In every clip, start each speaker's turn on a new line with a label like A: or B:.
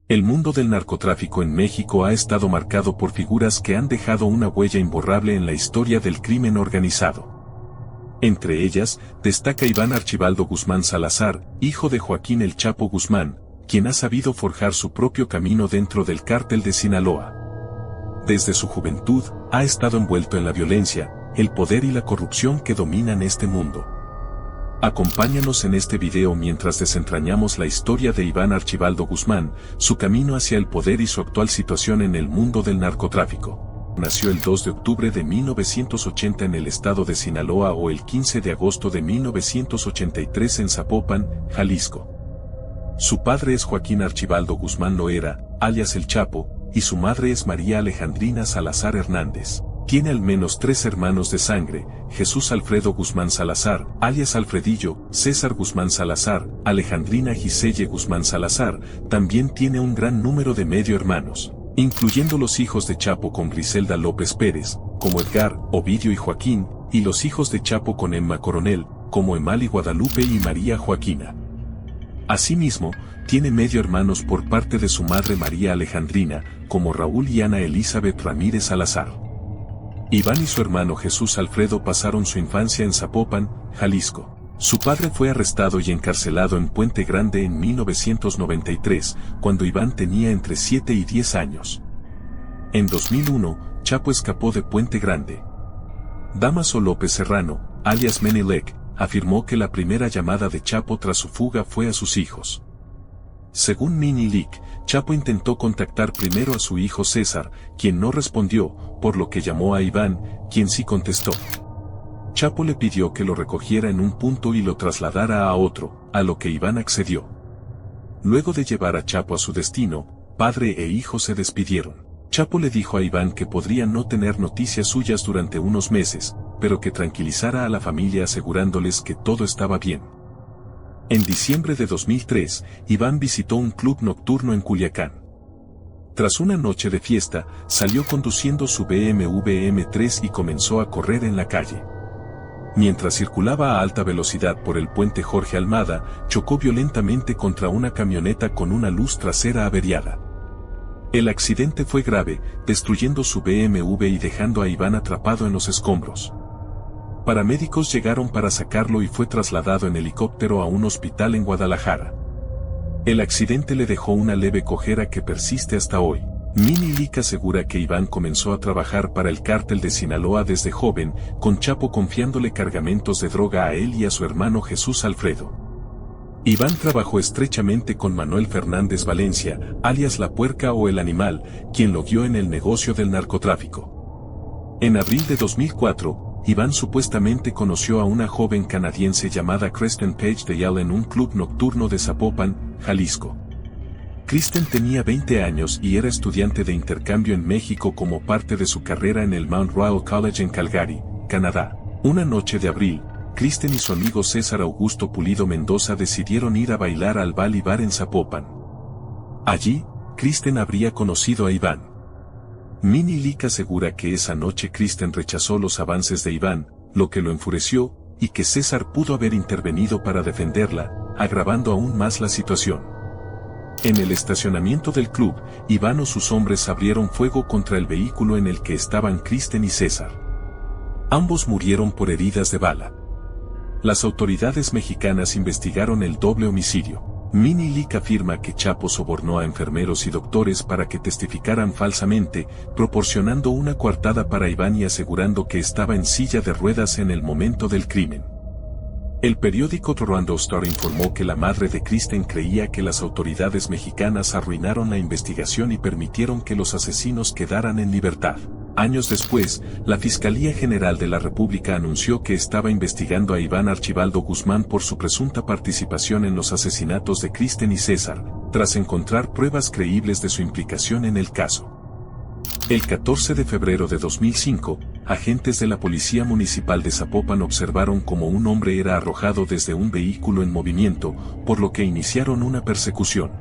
A: El mundo del narcotráfico en México ha estado marcado por figuras que han dejado una huella imborrable en la historia del crimen organizado. Entre ellas, destaca Iván Archibaldo Guzmán Salazar, hijo de Joaquín El Chapo Guzmán, quien ha sabido forjar su propio camino dentro del cártel de Sinaloa. Desde su juventud, ha estado envuelto en la violencia, el poder y la corrupción que dominan este mundo. Acompáñanos en este video mientras desentrañamos la historia de Iván Archibaldo Guzmán, su camino hacia el poder y su actual situación en el mundo del narcotráfico. Nació el 2 de octubre de 1980 en el estado de Sinaloa o el 15 de agosto de 1983 en Zapopan, Jalisco. Su padre es Joaquín Archibaldo Guzmán Loera, alias El Chapo, y su madre es María Alejandrina Salazar Hernández. Tiene al menos 3 hermanos de sangre: Jesús Alfredo Guzmán Salazar, alias Alfredillo, César Guzmán Salazar, Alejandrina Giselle Guzmán Salazar. También tiene un gran número de medio hermanos, incluyendo los hijos de Chapo con Griselda López Pérez, como Edgar, Ovidio y Joaquín, y los hijos de Chapo con Emma Coronel, como Emali Guadalupe y María Joaquina. Asimismo, tiene medio hermanos por parte de su madre María Alejandrina, como Raúl y Ana Elizabeth Ramírez Salazar. Iván y su hermano Jesús Alfredo pasaron su infancia en Zapopan, Jalisco. Su padre fue arrestado y encarcelado en Puente Grande en 1993, cuando Iván tenía entre 7 y 10 años. En 2001, Chapo escapó de Puente Grande. Damaso López Serrano, alias Menelec, afirmó que la primera llamada de Chapo tras su fuga fue a sus hijos. Según Menelec, Chapo intentó contactar primero a su hijo César, quien no respondió, por lo que llamó a Iván, quien sí contestó. Chapo le pidió que lo recogiera en un punto y lo trasladara a otro, a lo que Iván accedió. Luego de llevar a Chapo a su destino, padre e hijo se despidieron. Chapo le dijo a Iván que podría no tener noticias suyas durante unos meses, pero que tranquilizara a la familia asegurándoles que todo estaba bien. En diciembre de 2003, Iván visitó un club nocturno en Culiacán. Tras una noche de fiesta, salió conduciendo su BMW M3 y comenzó a correr en la calle. Mientras circulaba a alta velocidad por el puente Jorge Almada, chocó violentamente contra una camioneta con una luz trasera averiada. El accidente fue grave, destruyendo su BMW y dejando a Iván atrapado en los escombros. Paramédicos llegaron para sacarlo y fue trasladado en helicóptero a un hospital en Guadalajara. El accidente le dejó una leve cojera que persiste hasta hoy. Menelec asegura que Iván comenzó a trabajar para el cártel de Sinaloa desde joven, con Chapo confiándole cargamentos de droga a él y a su hermano Jesús Alfredo. Iván trabajó estrechamente con Manuel Fernández Valencia, alias La Puerca o El Animal, quien lo guió en el negocio del narcotráfico. En abril de 2004, Iván supuestamente conoció a una joven canadiense llamada Kristen Page Dayal en un club nocturno de Zapopan, Jalisco. Kristen tenía 20 años y era estudiante de intercambio en México como parte de su carrera en el Mount Royal College en Calgary, Canadá. Una noche de abril, Kristen y su amigo César Augusto Pulido Mendoza decidieron ir a bailar al Bali Bar en Zapopan. Allí, Kristen habría conocido a Iván. Menelec asegura que esa noche Kristen rechazó los avances de Iván, lo que lo enfureció, y que César pudo haber intervenido para defenderla, agravando aún más la situación. En el estacionamiento del club, Iván o sus hombres abrieron fuego contra el vehículo en el que estaban Kristen y César. Ambos murieron por heridas de bala. Las autoridades mexicanas investigaron el doble homicidio. Menelec afirma que Chapo sobornó a enfermeros y doctores para que testificaran falsamente, proporcionando una coartada para Iván y asegurando que estaba en silla de ruedas en el momento del crimen. El periódico Toronto Star informó que la madre de Kristen creía que las autoridades mexicanas arruinaron la investigación y permitieron que los asesinos quedaran en libertad. Años después, la Fiscalía General de la República anunció que estaba investigando a Iván Archibaldo Guzmán por su presunta participación en los asesinatos de Kristen y César, tras encontrar pruebas creíbles de su implicación en el caso. El 14 de febrero de 2005, agentes de la Policía Municipal de Zapopan observaron cómo un hombre era arrojado desde un vehículo en movimiento, por lo que iniciaron una persecución.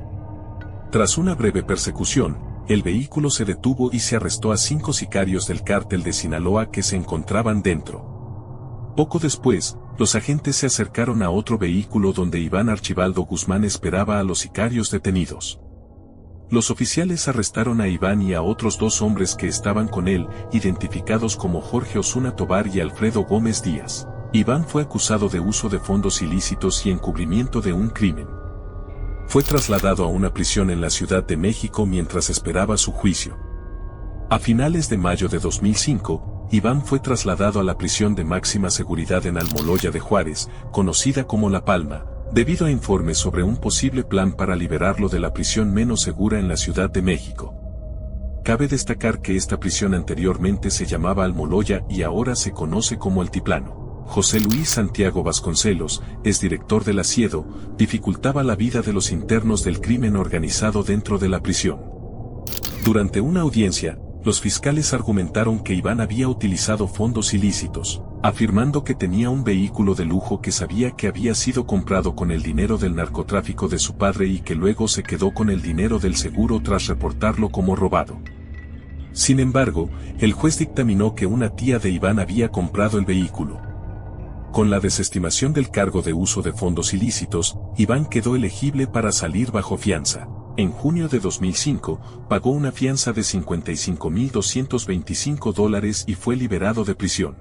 A: Tras una breve persecución, el vehículo se detuvo y se arrestó a 5 sicarios del cártel de Sinaloa que se encontraban dentro. Poco después, los agentes se acercaron a otro vehículo donde Iván Archibaldo Guzmán esperaba a los sicarios detenidos. Los oficiales arrestaron a Iván y a otros 2 hombres que estaban con él, identificados como Jorge Osuna Tobar y Alfredo Gómez Díaz. Iván fue acusado de uso de fondos ilícitos y encubrimiento de un crimen. Fue trasladado a una prisión en la Ciudad de México mientras esperaba su juicio. A finales de mayo de 2005, Iván fue trasladado a la prisión de máxima seguridad en Almoloya de Juárez, conocida como La Palma, debido a informes sobre un posible plan para liberarlo de la prisión menos segura en la Ciudad de México. Cabe destacar que esta prisión anteriormente se llamaba Almoloya y ahora se conoce como Altiplano. José Luis Santiago Vasconcelos, exdirector del Asiedo, dificultaba la vida de los internos del crimen organizado dentro de la prisión. Durante una audiencia, los fiscales argumentaron que Iván había utilizado fondos ilícitos, afirmando que tenía un vehículo de lujo que sabía que había sido comprado con el dinero del narcotráfico de su padre y que luego se quedó con el dinero del seguro tras reportarlo como robado. Sin embargo, el juez dictaminó que una tía de Iván había comprado el vehículo. Con la desestimación del cargo de uso de fondos ilícitos, Iván quedó elegible para salir bajo fianza. En junio de 2005, pagó una fianza de $50,225 y fue liberado de prisión.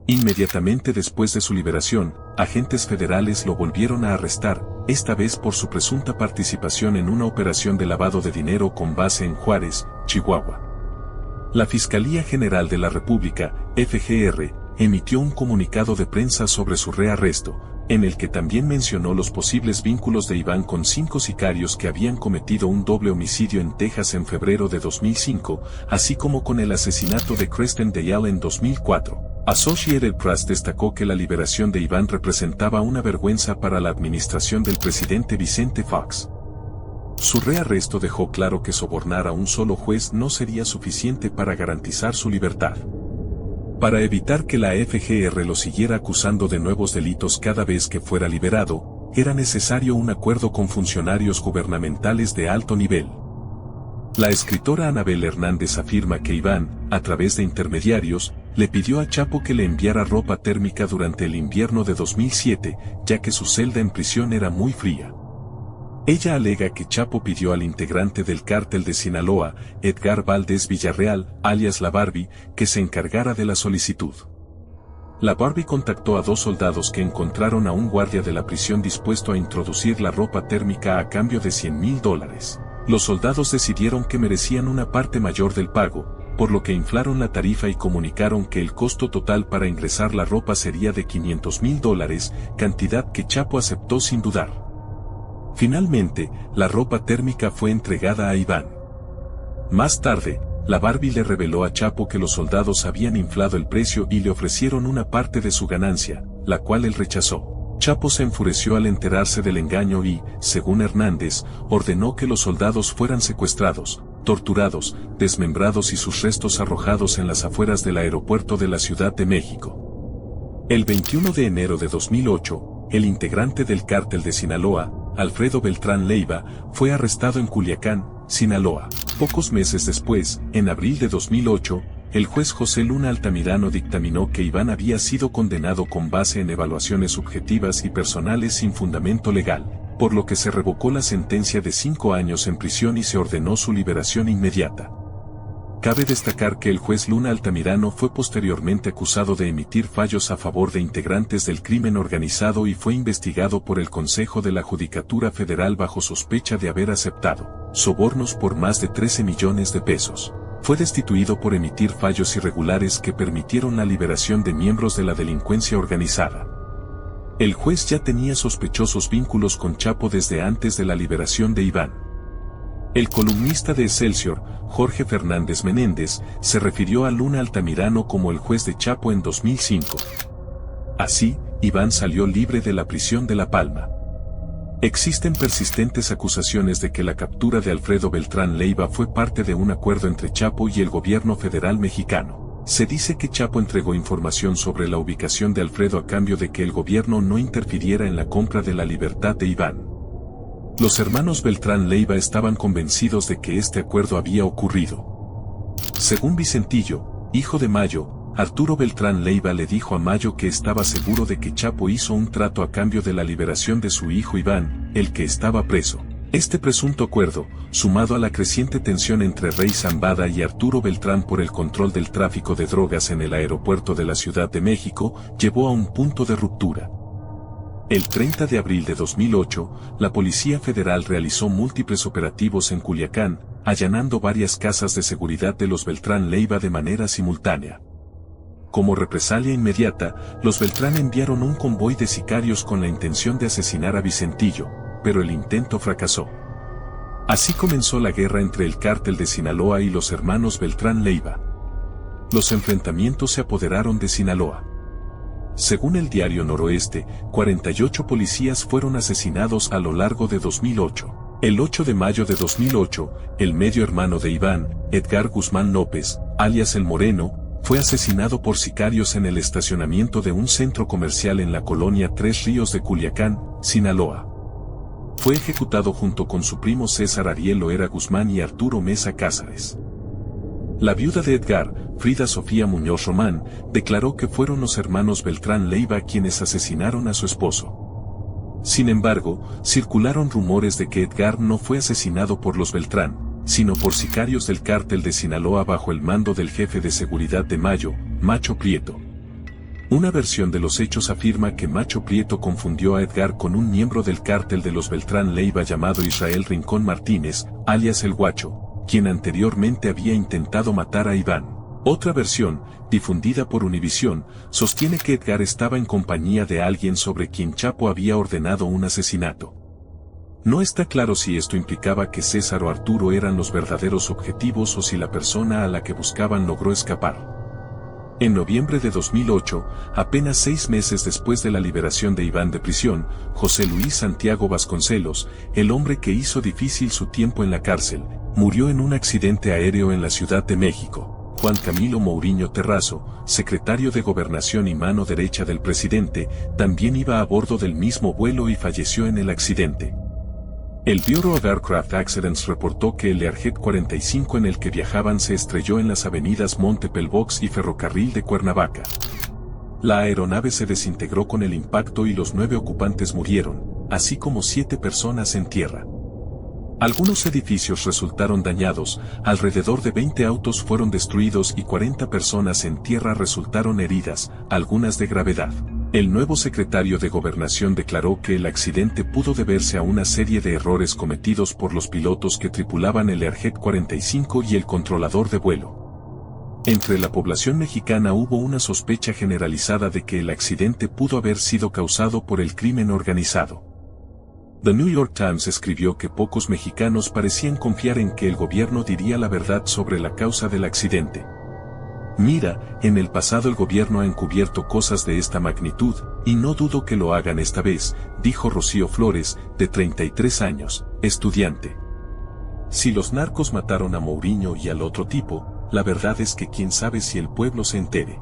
A: Inmediatamente después de su liberación, agentes federales lo volvieron a arrestar, esta vez por su presunta participación en una operación de lavado de dinero con base en Juárez, Chihuahua. La Fiscalía General de la República, FGR, emitió un comunicado de prensa sobre su rearresto, en el que también mencionó los posibles vínculos de Iván con 5 sicarios que habían cometido un doble homicidio en Texas en febrero de 2005, así como con el asesinato de Kristen Dayal en 2004. Associated Press destacó que la liberación de Iván representaba una vergüenza para la administración del presidente Vicente Fox. Su rearresto dejó claro que sobornar a un solo juez no sería suficiente para garantizar su libertad. Para evitar que la FGR lo siguiera acusando de nuevos delitos cada vez que fuera liberado, era necesario un acuerdo con funcionarios gubernamentales de alto nivel. La escritora Anabel Hernández afirma que Iván, a través de intermediarios, le pidió a Chapo que le enviara ropa térmica durante el invierno de 2007, ya que su celda en prisión era muy fría. Ella alega que Chapo pidió al integrante del cártel de Sinaloa, Edgar Valdés Villarreal, alias La Barbie, que se encargara de la solicitud. La Barbie contactó a 2 soldados que encontraron a un guardia de la prisión dispuesto a introducir la ropa térmica a cambio de $100,000. Los soldados decidieron que merecían una parte mayor del pago, por lo que inflaron la tarifa y comunicaron que el costo total para ingresar la ropa sería de $500,000, cantidad que Chapo aceptó sin dudar. Finalmente, la ropa térmica fue entregada a Iván. Más tarde, la Barbie le reveló a Chapo que los soldados habían inflado el precio y le ofrecieron una parte de su ganancia, la cual él rechazó. Chapo se enfureció al enterarse del engaño y, según Hernández, ordenó que los soldados fueran secuestrados, torturados, desmembrados y sus restos arrojados en las afueras del aeropuerto de la Ciudad de México. El 21 de enero de 2008, el integrante del cártel de Sinaloa, Alfredo Beltrán Leiva, fue arrestado en Culiacán, Sinaloa. Pocos meses después, en abril de 2008, el juez José Luna Altamirano dictaminó que Iván había sido condenado con base en evaluaciones subjetivas y personales sin fundamento legal, por lo que se revocó la sentencia de 5 años en prisión y se ordenó su liberación inmediata. Cabe destacar que el juez Luna Altamirano fue posteriormente acusado de emitir fallos a favor de integrantes del crimen organizado y fue investigado por el Consejo de la Judicatura Federal bajo sospecha de haber aceptado sobornos por más de 13 millones de pesos. Fue destituido por emitir fallos irregulares que permitieron la liberación de miembros de la delincuencia organizada. El juez ya tenía sospechosos vínculos con Chapo desde antes de la liberación de Iván. El columnista de Excelsior, Jorge Fernández Menéndez, se refirió a Luna Altamirano como el juez de Chapo en 2005. Así, Iván salió libre de la prisión de La Palma. Existen persistentes acusaciones de que la captura de Alfredo Beltrán Leiva fue parte de un acuerdo entre Chapo y el gobierno federal mexicano. Se dice que Chapo entregó información sobre la ubicación de Alfredo a cambio de que el gobierno no interfiriera en la compra de la libertad de Iván. Los hermanos Beltrán Leiva estaban convencidos de que este acuerdo había ocurrido. Según Vicentillo, hijo de Mayo, Arturo Beltrán Leiva le dijo a Mayo que estaba seguro de que Chapo hizo un trato a cambio de la liberación de su hijo Iván, el que estaba preso. Este presunto acuerdo, sumado a la creciente tensión entre Rey Zambada y Arturo Beltrán por el control del tráfico de drogas en el aeropuerto de la Ciudad de México, llevó a un punto de ruptura. El 30 de abril de 2008, la Policía Federal realizó múltiples operativos en Culiacán, allanando varias casas de seguridad de los Beltrán Leiva de manera simultánea. Como represalia inmediata, los Beltrán enviaron un convoy de sicarios con la intención de asesinar a Vicentillo, pero el intento fracasó. Así comenzó la guerra entre el cártel de Sinaloa y los hermanos Beltrán Leiva. Los enfrentamientos se apoderaron de Sinaloa. Según el diario Noroeste, 48 policías fueron asesinados a lo largo de 2008. El 8 de mayo de 2008, el medio hermano de Iván, Edgar Guzmán López, alias El Moreno, fue asesinado por sicarios en el estacionamiento de un centro comercial en la colonia Tres Ríos de Culiacán, Sinaloa. Fue ejecutado junto con su primo César Ariel Loera Guzmán y Arturo Mesa Cázares. La viuda de Edgar, Frida Sofía Muñoz Román, declaró que fueron los hermanos Beltrán Leiva quienes asesinaron a su esposo. Sin embargo, circularon rumores de que Edgar no fue asesinado por los Beltrán, sino por sicarios del cártel de Sinaloa bajo el mando del jefe de seguridad de Mayo, Macho Prieto. Una versión de los hechos afirma que Macho Prieto confundió a Edgar con un miembro del cártel de los Beltrán Leiva llamado Israel Rincón Martínez, alias El Guacho, quien anteriormente había intentado matar a Iván. Otra versión, difundida por Univisión, sostiene que Edgar estaba en compañía de alguien sobre quien Chapo había ordenado un asesinato. No está claro si esto implicaba que César o Arturo eran los verdaderos objetivos o si la persona a la que buscaban logró escapar. En noviembre de 2008, apenas 6 meses después de la liberación de Iván de prisión, José Luis Santiago Vasconcelos, el hombre que hizo difícil su tiempo en la cárcel, murió en un accidente aéreo en la Ciudad de México. Juan Camilo Mourinho Terrazo, secretario de Gobernación y mano derecha del presidente, también iba a bordo del mismo vuelo y falleció en el accidente. El Bureau of Aircraft Accidents reportó que el Learjet 45 en el que viajaban se estrelló en las avenidas Montepelvox y Ferrocarril de Cuernavaca. La aeronave se desintegró con el impacto y los 9 ocupantes murieron, así como 7 personas en tierra. Algunos edificios resultaron dañados, alrededor de 20 autos fueron destruidos y 40 personas en tierra resultaron heridas, algunas de gravedad. El nuevo secretario de Gobernación declaró que el accidente pudo deberse a una serie de errores cometidos por los pilotos que tripulaban el Learjet 45 y el controlador de vuelo. Entre la población mexicana hubo una sospecha generalizada de que el accidente pudo haber sido causado por el crimen organizado. The New York Times escribió que pocos mexicanos parecían confiar en que el gobierno diría la verdad sobre la causa del accidente. Mira, en el pasado el gobierno ha encubierto cosas de esta magnitud, y no dudo que lo hagan esta vez, dijo Rocío Flores, de 33 años, estudiante. Si los narcos mataron a Mourinho y al otro tipo, la verdad es que quién sabe si el pueblo se entere.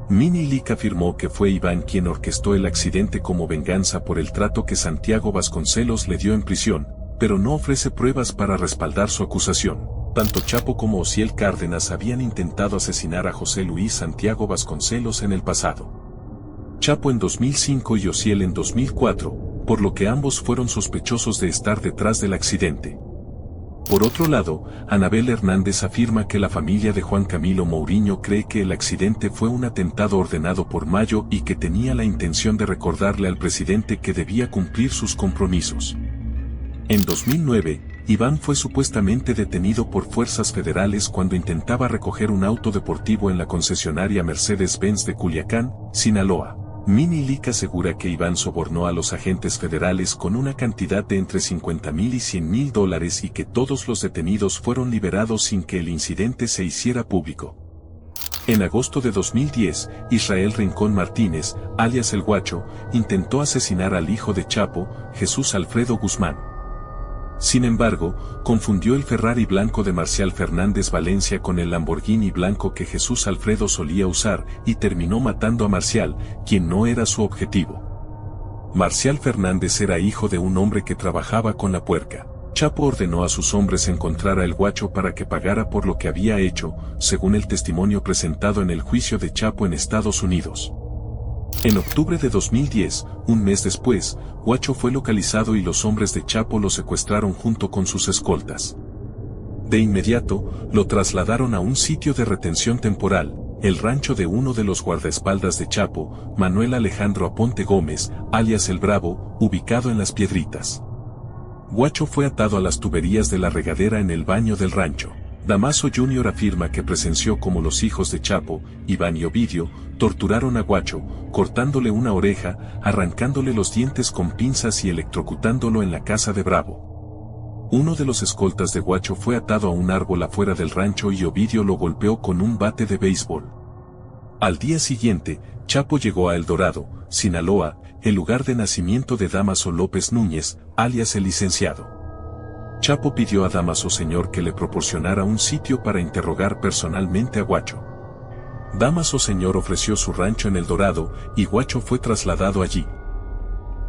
A: Mini Lick afirmó que fue Iván quien orquestó el accidente como venganza por el trato que Santiago Vasconcelos le dio en prisión, pero no ofrece pruebas para respaldar su acusación. Tanto Chapo como Osiel Cárdenas habían intentado asesinar a José Luis Santiago Vasconcelos en el pasado. Chapo en 2005 y Osiel en 2004, por lo que ambos fueron sospechosos de estar detrás del accidente. Por otro lado, Anabel Hernández afirma que la familia de Juan Camilo Mourinho cree que el accidente fue un atentado ordenado por Mayo y que tenía la intención de recordarle al presidente que debía cumplir sus compromisos. En 2009, Iván fue supuestamente detenido por fuerzas federales cuando intentaba recoger un auto deportivo en la concesionaria Mercedes-Benz de Culiacán, Sinaloa. Mini Lick asegura que Iván sobornó a los agentes federales con una cantidad de entre $50,000 y $100,000 y que todos los detenidos fueron liberados sin que el incidente se hiciera público. En agosto de 2010, Israel Rincón Martínez, alias El Guacho, intentó asesinar al hijo de Chapo, Jesús Alfredo Guzmán. Sin embargo, confundió el Ferrari blanco de Marcial Fernández Valencia con el Lamborghini blanco que Jesús Alfredo solía usar y terminó matando a Marcial, quien no era su objetivo. Marcial Fernández era hijo de un hombre que trabajaba con la puerca. Chapo ordenó a sus hombres encontrar a El Guacho para que pagara por lo que había hecho, según el testimonio presentado en el juicio de Chapo en Estados Unidos. En octubre de 2010, un mes después, Guacho fue localizado y los hombres de Chapo lo secuestraron junto con sus escoltas. De inmediato, lo trasladaron a un sitio de retención temporal, el rancho de uno de los guardaespaldas de Chapo, Manuel Alejandro Aponte Gómez, alias El Bravo, ubicado en Las Piedritas. Guacho fue atado a las tuberías de la regadera en el baño del rancho. Damaso Jr. afirma que presenció cómo los hijos de Chapo, Iván y Ovidio, torturaron a Guacho, cortándole una oreja, arrancándole los dientes con pinzas y electrocutándolo en la casa de Bravo. Uno de los escoltas de Guacho fue atado a un árbol afuera del rancho y Ovidio lo golpeó con un bate de béisbol. Al día siguiente, Chapo llegó a El Dorado, Sinaloa, el lugar de nacimiento de Damaso López Núñez, alias el licenciado. Chapo pidió a Damaso Señor que le proporcionara un sitio para interrogar personalmente a Guacho. Damaso Señor ofreció su rancho en El Dorado y Guacho fue trasladado allí.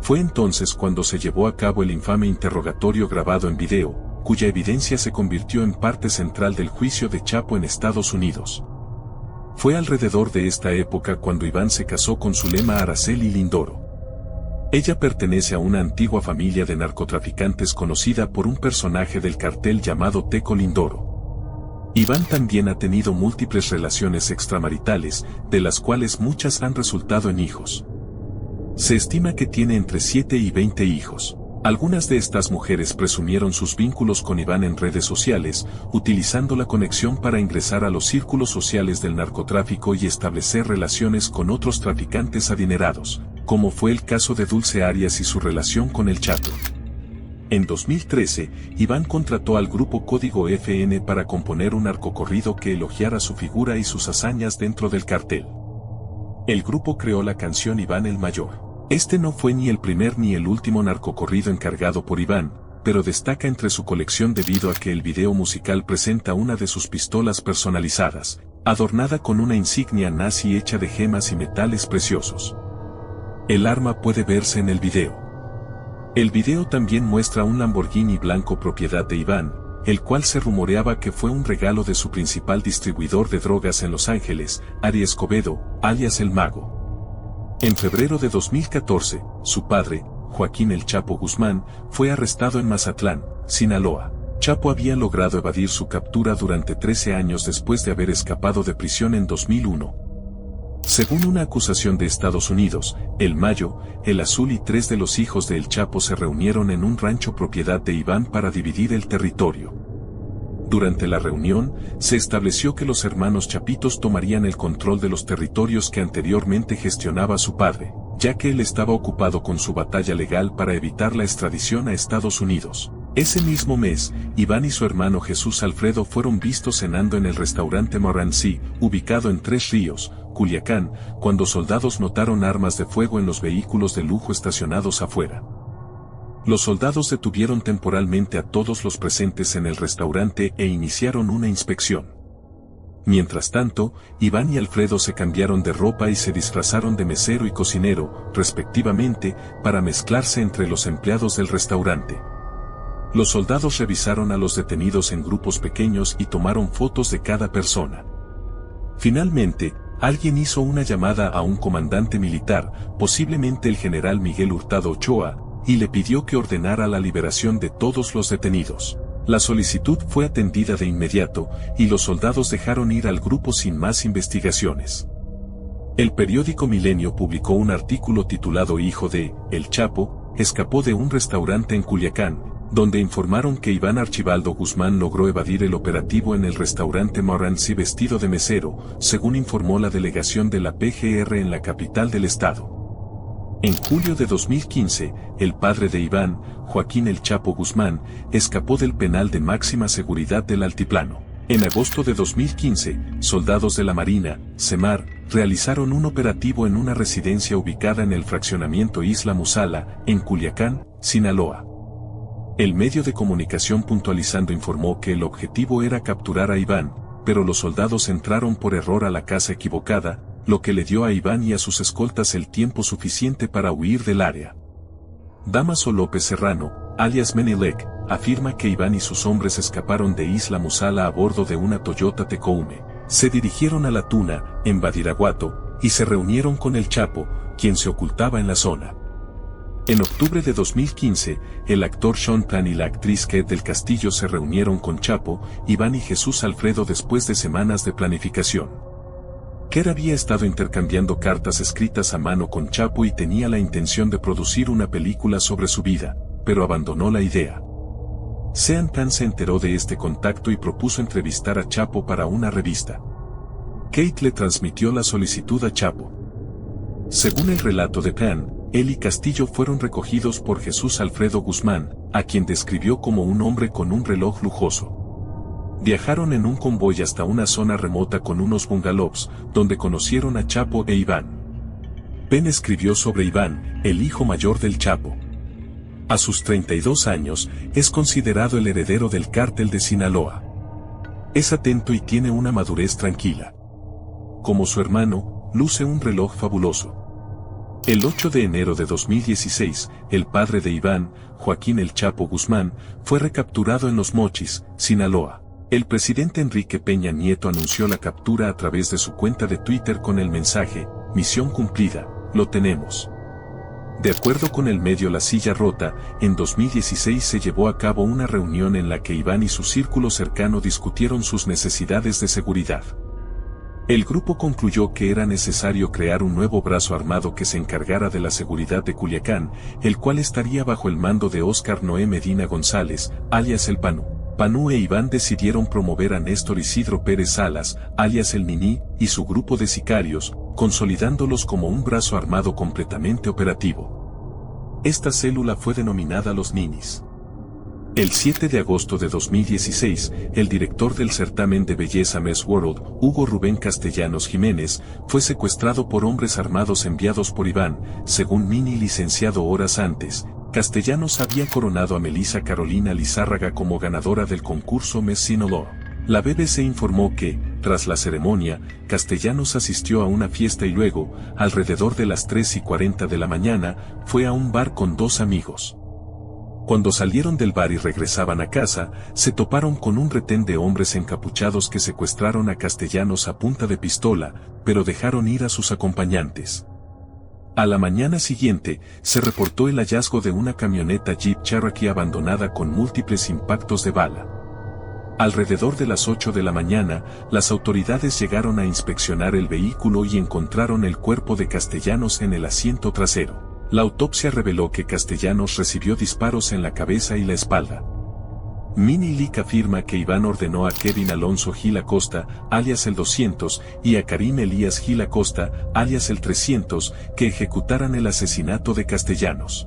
A: Fue entonces cuando se llevó a cabo el infame interrogatorio grabado en video, cuya evidencia se convirtió en parte central del juicio de Chapo en Estados Unidos. Fue alrededor de esta época cuando Iván se casó con Zulema Araceli Lindoro. Ella pertenece a una antigua familia de narcotraficantes conocida por un personaje del cartel llamado Teco Lindoro. Iván también ha tenido múltiples relaciones extramaritales, de las cuales muchas han resultado en hijos. Se estima que tiene entre 7 y 20 hijos. Algunas de estas mujeres presumieron sus vínculos con Iván en redes sociales, utilizando la conexión para ingresar a los círculos sociales del narcotráfico y establecer relaciones con otros traficantes adinerados, como fue el caso de Dulce Arias y su relación con el Chato. En 2013, Iván contrató al grupo Código FN para componer un narcocorrido que elogiara su figura y sus hazañas dentro del cartel. El grupo creó la canción Iván el Mayor. Este no fue ni el primer ni el último narcocorrido encargado por Iván, pero destaca entre su colección debido a que el video musical presenta una de sus pistolas personalizadas, adornada con una insignia nazi hecha de gemas y metales preciosos. El arma puede verse en el video. El video también muestra un Lamborghini blanco propiedad de Iván, el cual se rumoreaba que fue un regalo de su principal distribuidor de drogas en Los Ángeles, Ari Escobedo, alias El Mago. En febrero de 2014, su padre, Joaquín El Chapo Guzmán, fue arrestado en Mazatlán, Sinaloa. Chapo había logrado evadir su captura durante 13 años después de haber escapado de prisión en 2001. Según una acusación de Estados Unidos, El Mayo, El Azul y 3 de los hijos de El Chapo se reunieron en un rancho propiedad de Iván para dividir el territorio. Durante la reunión, se estableció que los hermanos Chapitos tomarían el control de los territorios que anteriormente gestionaba su padre, ya que él estaba ocupado con su batalla legal para evitar la extradición a Estados Unidos. Ese mismo mes, Iván y su hermano Jesús Alfredo fueron vistos cenando en el restaurante Morancy, ubicado en Tres Ríos, Culiacán, cuando soldados notaron armas de fuego en los vehículos de lujo estacionados afuera. Los soldados detuvieron temporalmente a todos los presentes en el restaurante e iniciaron una inspección. Mientras tanto, Iván y Alfredo se cambiaron de ropa y se disfrazaron de mesero y cocinero, respectivamente, para mezclarse entre los empleados del restaurante. Los soldados revisaron a los detenidos en grupos pequeños y tomaron fotos de cada persona. Finalmente, alguien hizo una llamada a un comandante militar, posiblemente el general Miguel Hurtado Ochoa, y le pidió que ordenara la liberación de todos los detenidos. La solicitud fue atendida de inmediato, y los soldados dejaron ir al grupo sin más investigaciones. El periódico Milenio publicó un artículo titulado Hijo de El Chapo, escapó de un restaurante en Culiacán, donde informaron que Iván Archibaldo Guzmán logró evadir el operativo en el restaurante Morancy vestido de mesero, según informó la delegación de la PGR en la capital del estado. En julio de 2015, el padre de Iván, Joaquín El Chapo Guzmán, escapó del penal de máxima seguridad del Altiplano. En agosto de 2015, soldados de la Marina, SEMAR, realizaron un operativo en una residencia ubicada en el fraccionamiento Isla Musala, en Culiacán, Sinaloa. El medio de comunicación puntualizando informó que el objetivo era capturar a Iván, pero los soldados entraron por error a la casa equivocada, lo que le dio a Iván y a sus escoltas el tiempo suficiente para huir del área. Damaso López Serrano, alias Menelec, afirma que Iván y sus hombres escaparon de Isla Musala a bordo de una Toyota Tecoume. Se dirigieron a La Tuna, en Badiraguato, y se reunieron con el Chapo, quien se ocultaba en la zona. En octubre de 2015, el actor Sean Penn y la actriz Kate del Castillo se reunieron con Chapo, Iván y Jesús Alfredo después de semanas de planificación. Kerr había estado intercambiando cartas escritas a mano con Chapo y tenía la intención de producir una película sobre su vida, pero abandonó la idea. Sean Penn se enteró de este contacto y propuso entrevistar a Chapo para una revista. Kate le transmitió la solicitud a Chapo. Según el relato de Penn, él y Castillo fueron recogidos por Jesús Alfredo Guzmán, a quien describió como un hombre con un reloj lujoso. Viajaron en un convoy hasta una zona remota con unos bungalows, donde conocieron a Chapo e Iván. Penn escribió sobre Iván, el hijo mayor del Chapo. A sus 32 años, es considerado el heredero del cártel de Sinaloa. Es atento y tiene una madurez tranquila. Como su hermano, luce un reloj fabuloso. El 8 de enero de 2016, el padre de Iván, Joaquín El Chapo Guzmán, fue recapturado en Los Mochis, Sinaloa. El presidente Enrique Peña Nieto anunció la captura a través de su cuenta de Twitter con el mensaje: "Misión cumplida, lo tenemos". De acuerdo con el medio La Silla Rota, en 2016 se llevó a cabo una reunión en la que Iván y su círculo cercano discutieron sus necesidades de seguridad. El grupo concluyó que era necesario crear un nuevo brazo armado que se encargara de la seguridad de Culiacán, el cual estaría bajo el mando de Óscar Noé Medina González, alias el Panú. Panú e Iván decidieron promover a Néstor Isidro Pérez Salas, alias el Niní, y su grupo de sicarios, consolidándolos como un brazo armado completamente operativo. Esta célula fue denominada Los Ninis. El 7 de agosto de 2016, el director del certamen de belleza Miss World, Hugo Rubén Castellanos Jiménez, fue secuestrado por hombres armados enviados por Iván, según Nini licenciado horas antes. Castellanos había coronado a Melissa Carolina Lizárraga como ganadora del concurso Miss Sinaloa. La BBC informó que, tras la ceremonia, Castellanos asistió a una fiesta y luego, alrededor de las 3:40 de la mañana, fue a un bar con dos amigos. Cuando salieron del bar y regresaban a casa, se toparon con un retén de hombres encapuchados que secuestraron a Castellanos a punta de pistola, pero dejaron ir a sus acompañantes. A la mañana siguiente, se reportó el hallazgo de una camioneta Jeep Cherokee abandonada con múltiples impactos de bala. Alrededor de las 8 de la mañana, las autoridades llegaron a inspeccionar el vehículo y encontraron el cuerpo de Castellanos en el asiento trasero. La autopsia reveló que Castellanos recibió disparos en la cabeza y la espalda. Mini Leak afirma que Iván ordenó a Kevin Alonso Gil Acosta, alias el 200, y a Karim Elías Gil Acosta, alias el 300, que ejecutaran el asesinato de Castellanos.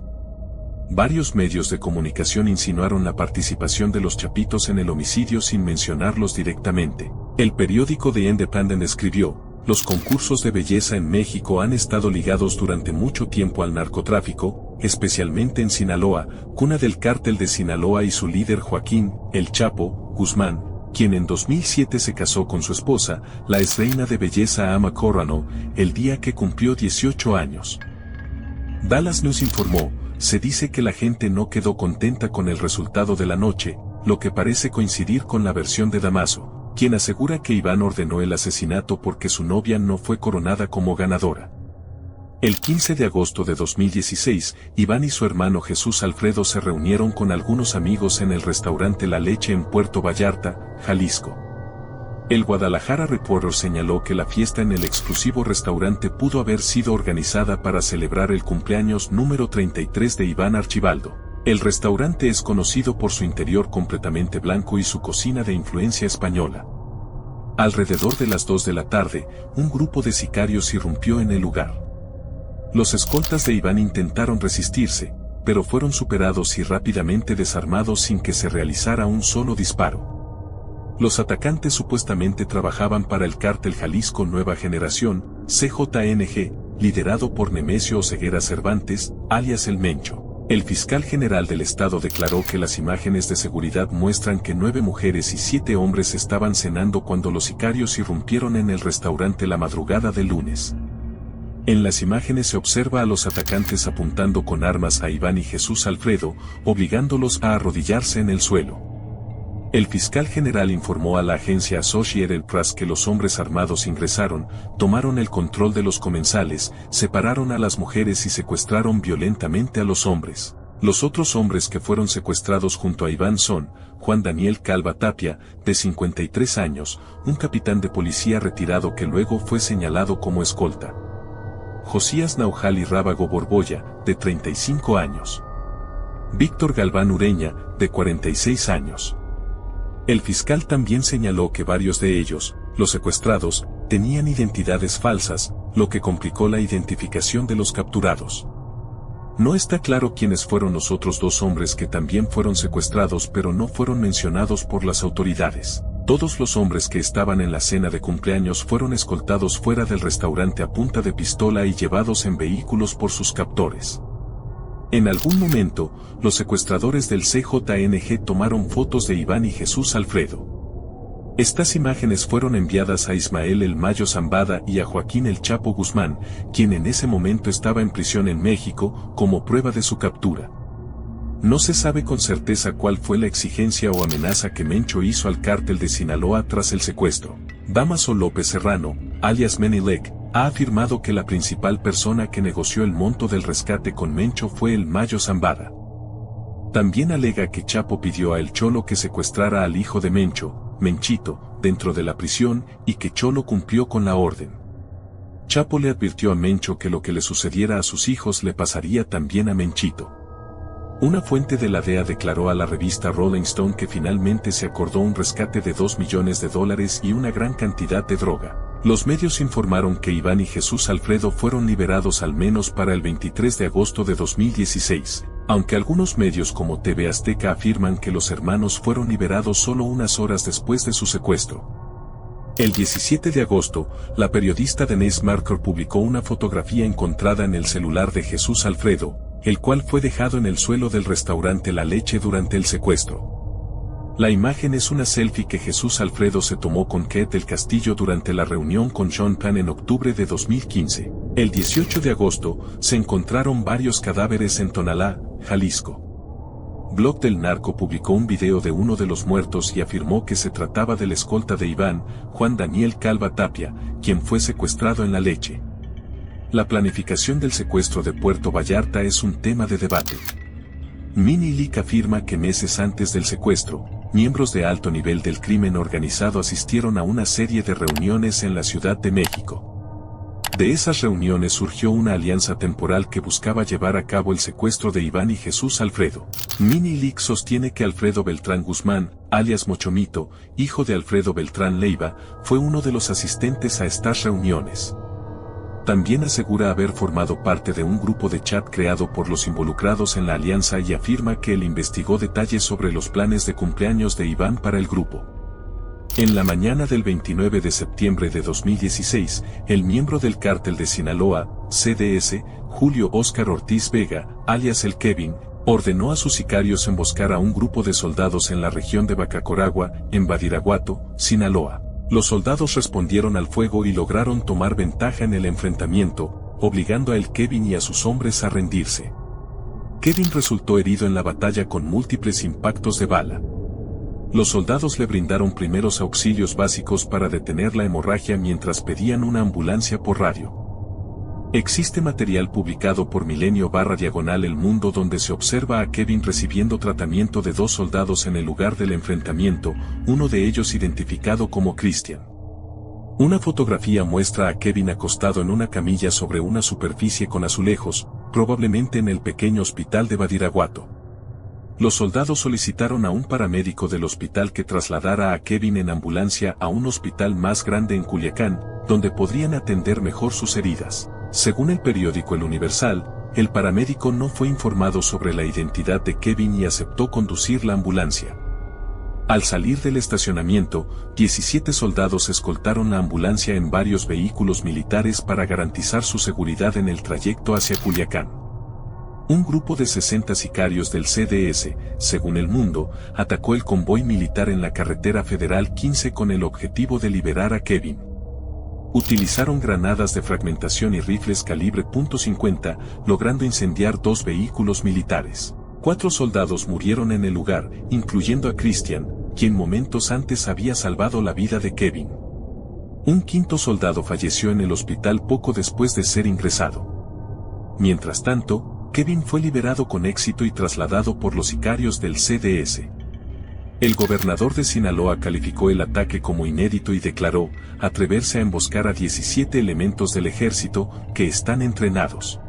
A: Varios medios de comunicación insinuaron la participación de los Chapitos en el homicidio sin mencionarlos directamente. El periódico The Independent escribió: "Los concursos de belleza en México han estado ligados durante mucho tiempo al narcotráfico, especialmente en Sinaloa, cuna del cártel de Sinaloa y su líder Joaquín, El Chapo, Guzmán, quien en 2007 se casó con su esposa, la exreina de belleza Ama Corrano, el día que cumplió 18 años. Dallas News informó: "Se dice que la gente no quedó contenta con el resultado de la noche, lo que parece coincidir con la versión de Damaso, quien asegura que Iván ordenó el asesinato porque su novia no fue coronada como ganadora". El 15 de agosto de 2016, Iván y su hermano Jesús Alfredo se reunieron con algunos amigos en el restaurante La Leche en Puerto Vallarta, Jalisco. El Guadalajara Reporter señaló que la fiesta en el exclusivo restaurante pudo haber sido organizada para celebrar el cumpleaños número 33 de Iván Archibaldo. El restaurante es conocido por su interior completamente blanco y su cocina de influencia española. Alrededor de las 2 de la tarde, un grupo de sicarios irrumpió en el lugar. Los escoltas de Iván intentaron resistirse, pero fueron superados y rápidamente desarmados sin que se realizara un solo disparo. Los atacantes supuestamente trabajaban para el cártel Jalisco Nueva Generación, CJNG, liderado por Nemesio Oseguera Cervantes, alias El Mencho. El fiscal general del estado declaró que las imágenes de seguridad muestran que 9 mujeres y 7 hombres estaban cenando cuando los sicarios irrumpieron en el restaurante la madrugada del lunes. En las imágenes se observa a los atacantes apuntando con armas a Iván y Jesús Alfredo, obligándolos a arrodillarse en el suelo. El fiscal general informó a la agencia Associated Press que los hombres armados ingresaron, tomaron el control de los comensales, separaron a las mujeres y secuestraron violentamente a los hombres. Los otros hombres que fueron secuestrados junto a Iván son Juan Daniel Calva Tapia, de 53 años, un capitán de policía retirado que luego fue señalado como escolta. Josías Naujali Rábago Borbolla, de 35 años. Víctor Galván Ureña, de 46 años. El fiscal también señaló que varios de ellos, los secuestrados, tenían identidades falsas, lo que complicó la identificación de los capturados. No está claro quiénes fueron los otros dos hombres que también fueron secuestrados, pero no fueron mencionados por las autoridades. Todos los hombres que estaban en la cena de cumpleaños fueron escoltados fuera del restaurante a punta de pistola y llevados en vehículos por sus captores. En algún momento, los secuestradores del CJNG tomaron fotos de Iván y Jesús Alfredo. Estas imágenes fueron enviadas a Ismael El Mayo Zambada y a Joaquín El Chapo Guzmán, quien en ese momento estaba en prisión en México, como prueba de su captura. No se sabe con certeza cuál fue la exigencia o amenaza que Mencho hizo al cártel de Sinaloa tras el secuestro. Damaso López Serrano, alias Menilek, ha afirmado que la principal persona que negoció el monto del rescate con Mencho fue El Mayo Zambada. También alega que Chapo pidió a El Cholo que secuestrara al hijo de Mencho, Menchito, dentro de la prisión, y que Cholo cumplió con la orden. Chapo le advirtió a Mencho que lo que le sucediera a sus hijos le pasaría también a Menchito. Una fuente de la DEA declaró a la revista Rolling Stone que finalmente se acordó un rescate de $2 millones y una gran cantidad de droga. Los medios informaron que Iván y Jesús Alfredo fueron liberados al menos para el 23 de agosto de 2016, aunque algunos medios como TV Azteca afirman que los hermanos fueron liberados solo unas horas después de su secuestro. El 17 de agosto, la periodista Denise Marker publicó una fotografía encontrada en el celular de Jesús Alfredo, el cual fue dejado en el suelo del restaurante La Leche durante el secuestro. La imagen es una selfie que Jesús Alfredo se tomó con Kate del Castillo durante la reunión con Sean Penn en octubre de 2015. El 18 de agosto, se encontraron varios cadáveres en Tonalá, Jalisco. Blog del Narco publicó un video de uno de los muertos y afirmó que se trataba del escolta de Iván, Juan Daniel Calva Tapia, quien fue secuestrado en La Leche. La planificación del secuestro de Puerto Vallarta es un tema de debate. Minilic afirma que meses antes del secuestro, miembros de alto nivel del crimen organizado asistieron a una serie de reuniones en la Ciudad de México. De esas reuniones surgió una alianza temporal que buscaba llevar a cabo el secuestro de Iván y Jesús Alfredo. Minilic sostiene que Alfredo Beltrán Guzmán, alias Mochomito, hijo de Alfredo Beltrán Leiva, fue uno de los asistentes a estas reuniones. También asegura haber formado parte de un grupo de chat creado por los involucrados en la alianza y afirma que él investigó detalles sobre los planes de cumpleaños de Iván para el grupo. En la mañana del 29 de septiembre de 2016, el miembro del cártel de Sinaloa, CDS, Julio Óscar Ortiz Vega, alias el Kevin, ordenó a sus sicarios emboscar a un grupo de soldados en la región de Bacacoragua, en Badiraguato, Sinaloa. Los soldados respondieron al fuego y lograron tomar ventaja en el enfrentamiento, obligando a el Kevin y a sus hombres a rendirse. Kevin resultó herido en la batalla con múltiples impactos de bala. Los soldados le brindaron primeros auxilios básicos para detener la hemorragia mientras pedían una ambulancia por radio. Existe material publicado por Milenio/El Mundo donde se observa a Kevin recibiendo tratamiento de 2 soldados en el lugar del enfrentamiento, uno de ellos identificado como Christian. Una fotografía muestra a Kevin acostado en una camilla sobre una superficie con azulejos, probablemente en el pequeño hospital de Badiraguato. Los soldados solicitaron a un paramédico del hospital que trasladara a Kevin en ambulancia a un hospital más grande en Culiacán, donde podrían atender mejor sus heridas. Según el periódico El Universal, el paramédico no fue informado sobre la identidad de Kevin y aceptó conducir la ambulancia. Al salir del estacionamiento, 17 soldados escoltaron la ambulancia en varios vehículos militares para garantizar su seguridad en el trayecto hacia Culiacán. Un grupo de 60 sicarios del CDS, según El Mundo, atacó el convoy militar en la carretera federal 15 con el objetivo de liberar a Kevin. Utilizaron granadas de fragmentación y rifles calibre .50, logrando incendiar 2 vehículos militares. 4 soldados murieron en el lugar, incluyendo a Christian, quien momentos antes había salvado la vida de Kevin. Un quinto soldado falleció en el hospital poco después de ser ingresado. Mientras tanto, Kevin fue liberado con éxito y trasladado por los sicarios del CDS. El gobernador de Sinaloa calificó el ataque como inédito y declaró atreverse a emboscar a 17 elementos del ejército que están entrenados.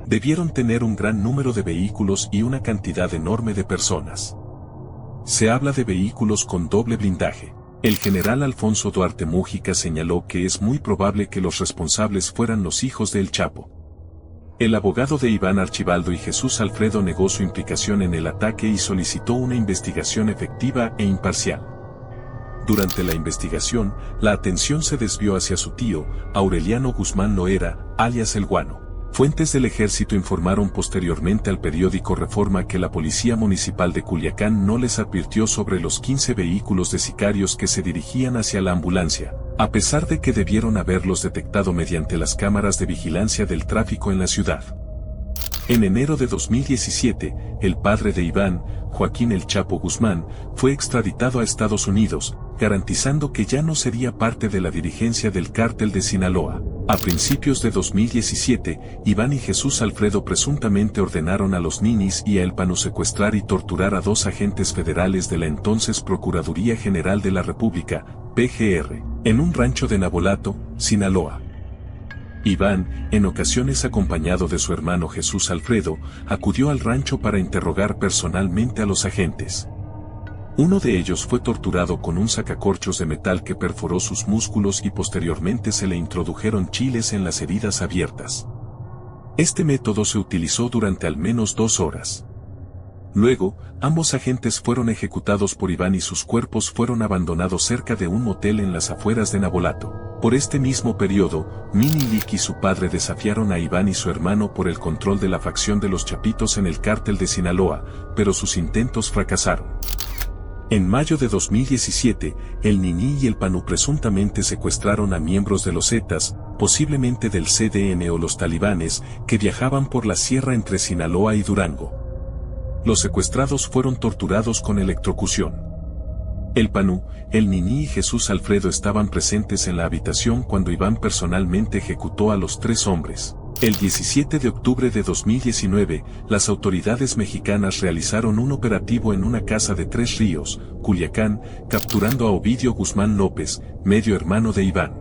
A: Debieron tener un gran número de vehículos y una cantidad enorme de personas. Se habla de vehículos con doble blindaje. El general Alfonso Duarte Mújica señaló que es muy probable que los responsables fueran los hijos de El Chapo. El abogado de Iván Archibaldo y Jesús Alfredo negó su implicación en el ataque y solicitó una investigación efectiva e imparcial. Durante la investigación, la atención se desvió hacia su tío, Aureliano Guzmán Loera, alias El Guano. Fuentes del ejército informaron posteriormente al periódico Reforma que la policía municipal de Culiacán no les advirtió sobre los 15 vehículos de sicarios que se dirigían hacia la ambulancia, a pesar de que debieron haberlos detectado mediante las cámaras de vigilancia del tráfico en la ciudad. En enero de 2017, el padre de Iván, Joaquín El Chapo Guzmán, fue extraditado a Estados Unidos, garantizando que ya no sería parte de la dirigencia del cártel de Sinaloa. A principios de 2017, Iván y Jesús Alfredo presuntamente ordenaron a los ninis y a El Panu secuestrar y torturar a 2 agentes federales de la entonces Procuraduría General de la República, PGR, en un rancho de Navolato, Sinaloa. Iván, en ocasiones acompañado de su hermano Jesús Alfredo, acudió al rancho para interrogar personalmente a los agentes. Uno de ellos fue torturado con un sacacorchos de metal que perforó sus músculos y posteriormente se le introdujeron chiles en las heridas abiertas. Este método se utilizó durante al menos 2 horas. Luego, ambos agentes fueron ejecutados por Iván y sus cuerpos fueron abandonados cerca de un motel en las afueras de Navolato. Por este mismo periodo, Mini Lick y su padre desafiaron a Iván y su hermano por el control de la facción de los Chapitos en el cártel de Sinaloa, pero sus intentos fracasaron. En mayo de 2017, el Niní y el Panu presuntamente secuestraron a miembros de los Zetas, posiblemente del CDN o los talibanes, que viajaban por la sierra entre Sinaloa y Durango. Los secuestrados fueron torturados con electrocución. El Panu, el Niní y Jesús Alfredo estaban presentes en la habitación cuando Iván personalmente ejecutó a los 3 hombres. El 17 de octubre de 2019, las autoridades mexicanas realizaron un operativo en una casa de 3 Ríos, Culiacán, capturando a Ovidio Guzmán López, medio hermano de Iván.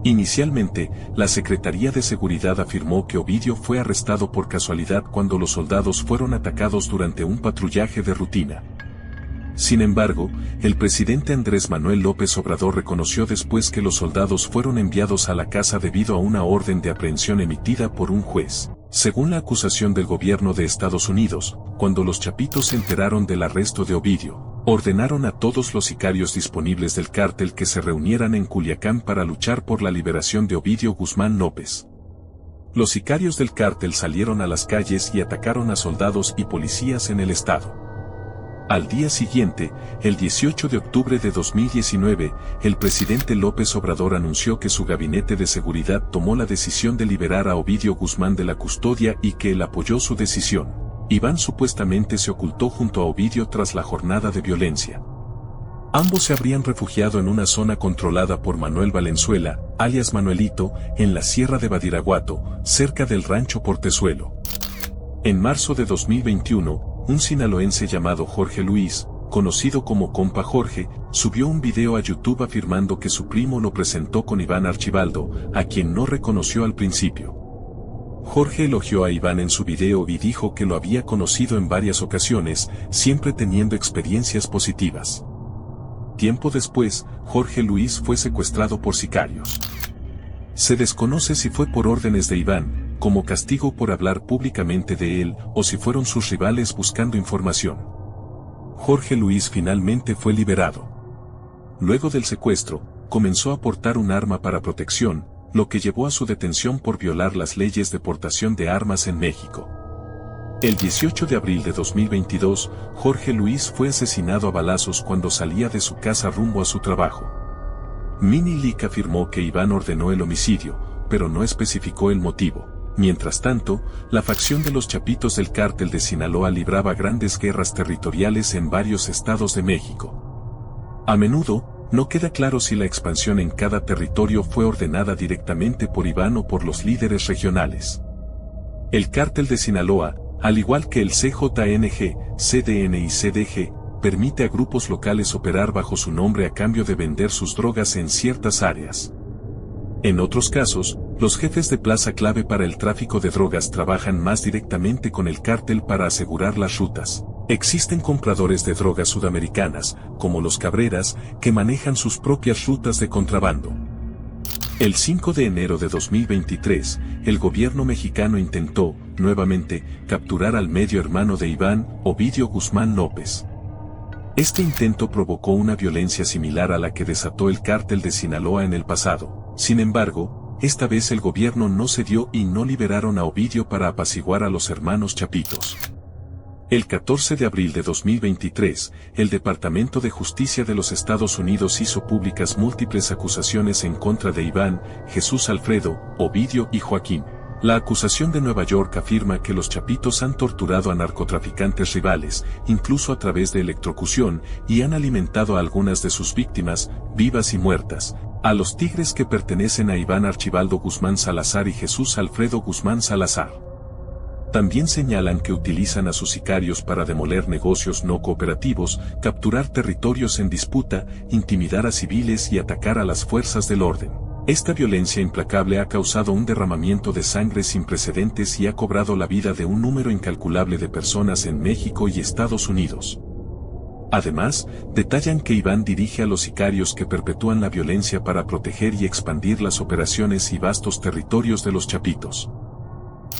A: Inicialmente, la Secretaría de Seguridad afirmó que Ovidio fue arrestado por casualidad cuando los soldados fueron atacados durante un patrullaje de rutina. Sin embargo, el presidente Andrés Manuel López Obrador reconoció después que los soldados fueron enviados a la casa debido a una orden de aprehensión emitida por un juez. Según la acusación del gobierno de Estados Unidos, cuando los Chapitos se enteraron del arresto de Ovidio, ordenaron a todos los sicarios disponibles del cártel que se reunieran en Culiacán para luchar por la liberación de Ovidio Guzmán López. Los sicarios del cártel salieron a las calles y atacaron a soldados y policías en el estado. Al día siguiente, el 18 de octubre de 2019, el presidente López Obrador anunció que su gabinete de seguridad tomó la decisión de liberar a Ovidio Guzmán de la custodia y que él apoyó su decisión. Iván supuestamente se ocultó junto a Ovidio tras la jornada de violencia. Ambos se habrían refugiado en una zona controlada por Manuel Valenzuela, alias Manuelito, en la Sierra de Badiraguato, cerca del rancho Portezuelo. En marzo de 2021, un sinaloense llamado Jorge Luis, conocido como Compa Jorge, subió un video a YouTube afirmando que su primo lo presentó con Iván Archibaldo, a quien no reconoció al principio. Jorge elogió a Iván en su video y dijo que lo había conocido en varias ocasiones, siempre teniendo experiencias positivas. Tiempo después, Jorge Luis fue secuestrado por sicarios. Se desconoce si fue por órdenes de Iván, como castigo por hablar públicamente de él, o si fueron sus rivales buscando información. Jorge Luis finalmente fue liberado. Luego del secuestro, comenzó a portar un arma para protección, lo que llevó a su detención por violar las leyes de portación de armas en México. El 18 de abril de 2022, Jorge Luis fue asesinado a balazos cuando salía de su casa rumbo a su trabajo. Mini Lick afirmó que Iván ordenó el homicidio, pero no especificó el motivo. Mientras tanto, la facción de los Chapitos del Cártel de Sinaloa libraba grandes guerras territoriales en varios estados de México. A menudo, no queda claro si la expansión en cada territorio fue ordenada directamente por Iván o por los líderes regionales. El Cártel de Sinaloa, al igual que el CJNG, CDN y CDG, permite a grupos locales operar bajo su nombre a cambio de vender sus drogas en ciertas áreas. En otros casos, los jefes de plaza clave para el tráfico de drogas trabajan más directamente con el cártel para asegurar las rutas. Existen compradores de drogas sudamericanas, como los Cabreras, que manejan sus propias rutas de contrabando. El 5 de enero de 2023, el gobierno mexicano intentó, nuevamente, capturar al medio hermano de Iván, Ovidio Guzmán López. Este intento provocó una violencia similar a la que desató el Cártel de Sinaloa en el pasado. Sin embargo, esta vez el gobierno no cedió y no liberaron a Ovidio para apaciguar a los hermanos Chapitos. El 14 de abril de 2023, el Departamento de Justicia de los Estados Unidos hizo públicas múltiples acusaciones en contra de Iván, Jesús Alfredo, Ovidio y Joaquín. La acusación de Nueva York afirma que los Chapitos han torturado a narcotraficantes rivales, incluso a través de electrocución, y han alimentado a algunas de sus víctimas, vivas y muertas, a los tigres que pertenecen a Iván Archibaldo Guzmán Salazar y Jesús Alfredo Guzmán Salazar. También señalan que utilizan a sus sicarios para demoler negocios no cooperativos, capturar territorios en disputa, intimidar a civiles y atacar a las fuerzas del orden. Esta violencia implacable ha causado un derramamiento de sangre sin precedentes y ha cobrado la vida de un número incalculable de personas en México y Estados Unidos. Además, detallan que Iván dirige a los sicarios que perpetúan la violencia para proteger y expandir las operaciones y vastos territorios de los Chapitos.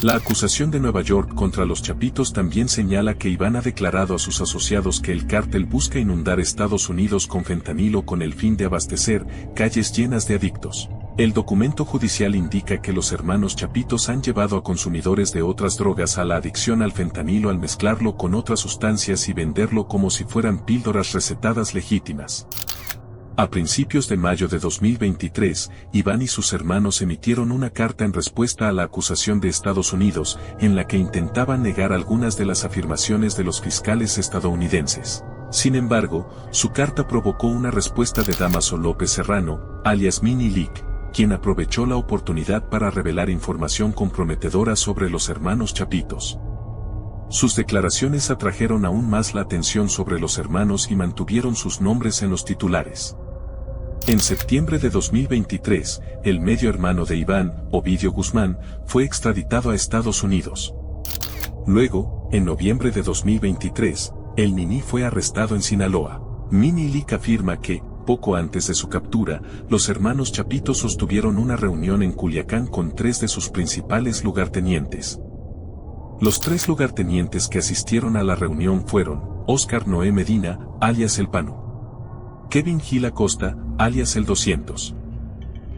A: La acusación de Nueva York contra los Chapitos también señala que Iván ha declarado a sus asociados que el cártel busca inundar Estados Unidos con fentanilo con el fin de abastecer calles llenas de adictos. El documento judicial indica que los hermanos Chapitos han llevado a consumidores de otras drogas a la adicción al fentanilo al mezclarlo con otras sustancias y venderlo como si fueran píldoras recetadas legítimas. A principios de mayo de 2023, Iván y sus hermanos emitieron una carta en respuesta a la acusación de Estados Unidos, en la que intentaban negar algunas de las afirmaciones de los fiscales estadounidenses. Sin embargo, su carta provocó una respuesta de Dámaso López Serrano, alias Mini Leak, quien aprovechó la oportunidad para revelar información comprometedora sobre los hermanos Chapitos. Sus declaraciones atrajeron aún más la atención sobre los hermanos y mantuvieron sus nombres en los titulares. En septiembre de 2023, el medio hermano de Iván, Ovidio Guzmán, fue extraditado a Estados Unidos. Luego, en noviembre de 2023, el Nini fue arrestado en Sinaloa. Mini Leak afirma que, poco antes de su captura, los hermanos Chapitos sostuvieron una reunión en Culiacán con 3 de sus principales lugartenientes. Los 3 lugartenientes que asistieron a la reunión fueron Óscar Noé Medina, alias El Pano; Kevin Gil Acosta, alias El 200;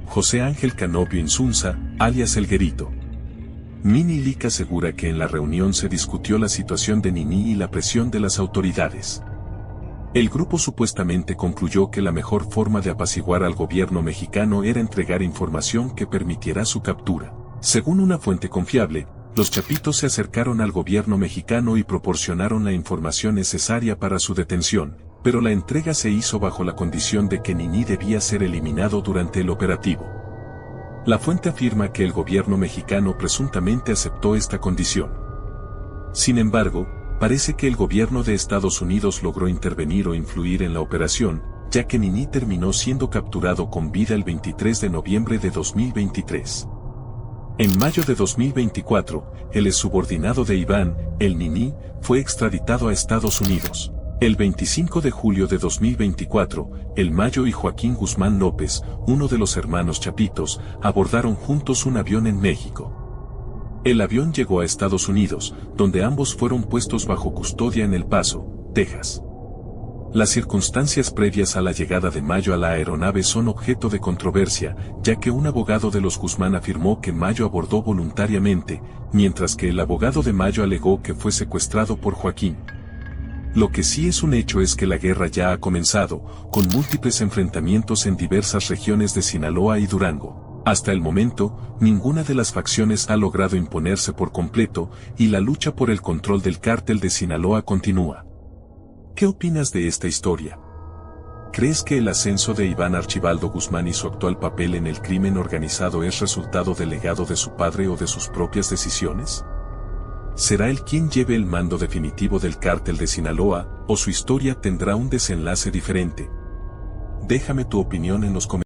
A: José Ángel Canovio Insunza, alias El Guerito. Mini Leak asegura que en la reunión se discutió la situación de Nini y la presión de las autoridades. El grupo supuestamente concluyó que la mejor forma de apaciguar al gobierno mexicano era entregar información que permitiera su captura. Según una fuente confiable, los Chapitos se acercaron al gobierno mexicano y proporcionaron la información necesaria para su detención, pero la entrega se hizo bajo la condición de que Nini debía ser eliminado durante el operativo. La fuente afirma que el gobierno mexicano presuntamente aceptó esta condición. Sin embargo, parece que el gobierno de Estados Unidos logró intervenir o influir en la operación, ya que Nini terminó siendo capturado con vida el 23 de noviembre de 2023. En mayo de 2024, el exsubordinado de Iván, el Nini, fue extraditado a Estados Unidos. El 25 de julio de 2024, el Mayo y Joaquín Guzmán López, uno de los hermanos Chapitos, abordaron juntos un avión en México. El avión llegó a Estados Unidos, donde ambos fueron puestos bajo custodia en El Paso, Texas. Las circunstancias previas a la llegada de Mayo a la aeronave son objeto de controversia, ya que un abogado de los Guzmán afirmó que Mayo abordó voluntariamente, mientras que el abogado de Mayo alegó que fue secuestrado por Joaquín. Lo que sí es un hecho es que la guerra ya ha comenzado, con múltiples enfrentamientos en diversas regiones de Sinaloa y Durango. Hasta el momento, ninguna de las facciones ha logrado imponerse por completo y la lucha por el control del cártel de Sinaloa continúa. ¿Qué opinas de esta historia? ¿Crees que el ascenso de Iván Archibaldo Guzmán y su actual papel en el crimen organizado es resultado del legado de su padre o de sus propias decisiones? ¿Será él quien lleve el mando definitivo del cártel de Sinaloa, o su historia tendrá un desenlace diferente? Déjame tu opinión en los comentarios.